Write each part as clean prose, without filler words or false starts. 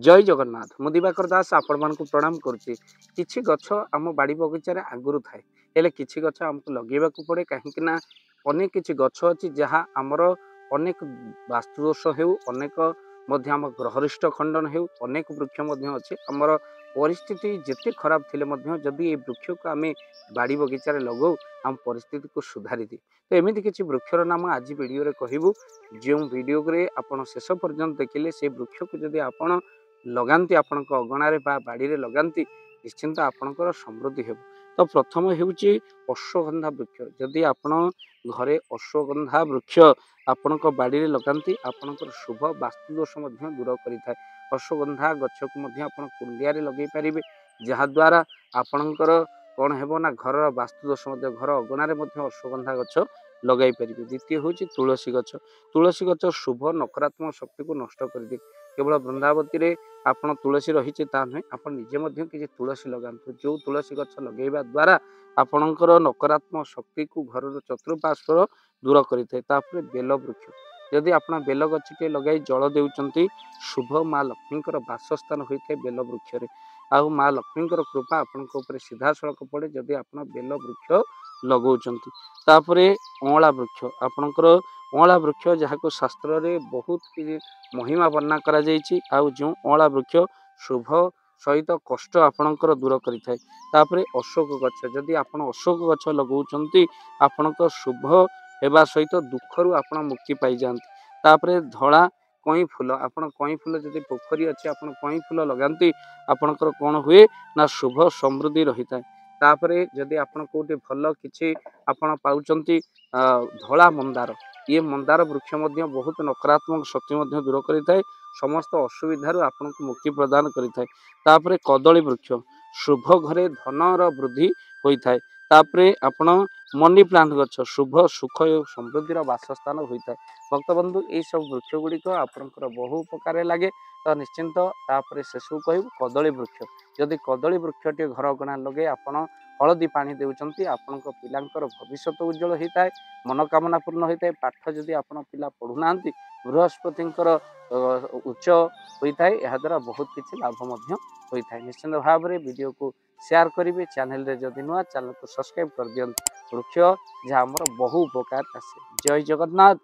जय जगन्नाथ मु दिवाकर दास आपण मानकु प्रणाम करुच्ची। किछि गछ आम बाड़ी बगीचार आगुरी थाए हेले किछि गछ आमको लगेबाकू पड़े कहीं अनेक किछि गछ अच्छी जहाँ आमर अनेक वास्तुदोष हेउ अनेक आम ग्रहरिष्ठ खंडन हेउ अनेक वृक्ष अच्छे आमर परिस्थिति जिते खराब थिले जदि ये वृक्ष को आम बाड़ी बगीचार लगौ आम परिस्थिति को सुधारी दी। तो एमती किसी वृक्षर नाम आज वीडियो रे कहबू जो वीडियो रे आपण शेष पर्यंत देखिले से वृक्ष को जदि आपण लगाती आपण अगणार बाड़ी रे लगाती निश्चिंत आपणकर समृद्धि हेब। तो प्रथम हेउची अश्वगंधा वृक्ष जदि आपण घरे अश्वगंधा वृक्ष आपण बाड़ी रे लगाती आपणकर शुभ वास्तुदोष दूर करिथाय। अश्वगंधा गछ को आपण कुंडिया रे लगे पारिबे जहाद्वारा आपणकर कौन हेबो ना घर वास्तुदोष घर अगणार अश्वगंधा गछ लगाई पारिबे। द्वितीय होची तुलसी गछ। तुलसी गछ शुभ नकारात्मक शक्ति को नष्ट कर दिए। केवल वृंदावती रे आपण तुलसी रही नुहे आप निजे किसी तुलसी लगातु जो तुलसी गछ लगेवा द्वारा आपणकर नकारात्मक शक्ति को घर चतुर्पार्श्वर दूर करें। बेल वृक्ष जदि आप बेल गछटे लगे जल देउचंती शुभ माँ लक्ष्मी बासस्थान होता है बेल वृक्ष आउ माँ लक्ष्मी कृपा आपण सीधा सड़क पड़े जदि आप बेल वृक्ष लगौंट। अँला वृक्ष आपणकर अँला वृक्ष जहाँ शास्त्र रे बहुत किसी महिमा वर्णना करा जायछि आउ जो अँला वृक्ष शुभ सहित कष्ट आपणकर दूर करिथाय। तापरे अशोक गछ जदि आपण अशोक गछ लगौंट आपणकर शुभ हेबा सहित दुखरु आपण मुक्ति पाई जांती। तापरे धला कई फूल आपण कई फूल जदि पोखरी अच्छे आपण कई फूल लगाती आपणकर कौन हुए ना शुभ समृद्धि रही था। तापरे जदि आपण कोटे भल किछि आपण पाउचंती धला मंदार ये मंदार वृक्ष बहुत नकारात्मक शक्ति दूर करें समस्त असुविधार आपन को मुक्ति प्रदान करें। तापरे कदली वृक्ष शुभ घरे धनर वृद्धि होता है। तापरे आपण मनी प्लांट गछ शुभ सुख और समृद्धि वासस्थान होता है। भक्तबंधु ये सब वृक्ष गुड़िक आपंकर बहु उपकार लगे तो निश्चिंत तापरे शेष कहूँ कदली वृक्ष जदि कदली वृक्षटे घर अगणा लगे आपण हलदी पानी देउचंती आपणक पिलांकर भविष्य उज्जवल होता है मनोकामना पूर्ण होता है। पाठ जदि आपण पिला पढ़ुना बृहस्पतिंकर उच्च होता है यह द्वारा बहुत किसी लाभ होता है। निश्चिंत भाव में वीडियो को शेयर करेंगे चैनल रे जदि नुआ चैनल को सब्सक्राइब कर दियंतु वृक्ष जहाँ आमर बहु उपकार आसे। जय जगन्नाथ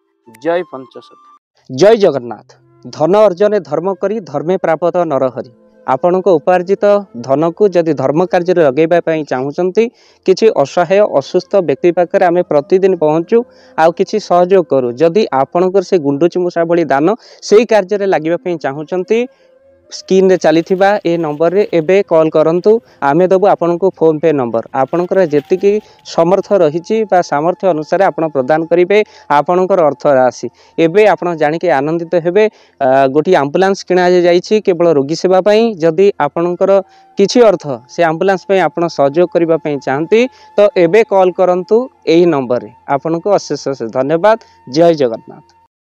जय पंचसखा। जय जगन्नाथ। धन अर्जन धर्म करी धर्मे प्राप्त नरहरि आपण को उपार्जित धन को जदि धर्म कार्य लगेगा चाहूँगी किसी असहाय असुस्थ व्यक्ति पाखे आम प्रतिदिन पहुँचू आउ किसी सहयोग करूँ जदि आपणकर से गुंडुची मूषा भली दान से कार्य लगे चाहूँगी स्क्रीन रे चली ए नंबर रे एबे कॉल करंतु आमे दबु आपन को फोन पे नंबर आपनकर जेतिकी समर्थ रही सामर्थ्य अनुसार आपण प्रदान करेंगे आपनकर अर्थ राशि एबे आपण जानी के आनंदित हेबे। गोटी एम्बुलेंस किना जाइछि केवल रोगी सेवा पई जदि आपनकर किछि अर्थ से एम्बुलेंस पई आपण सहयोग करिबा पई चाहंती तो एबे कॉल करंतु एही नंबर रे। आपन को अशेष धन्यवाद। जय जगन्नाथ।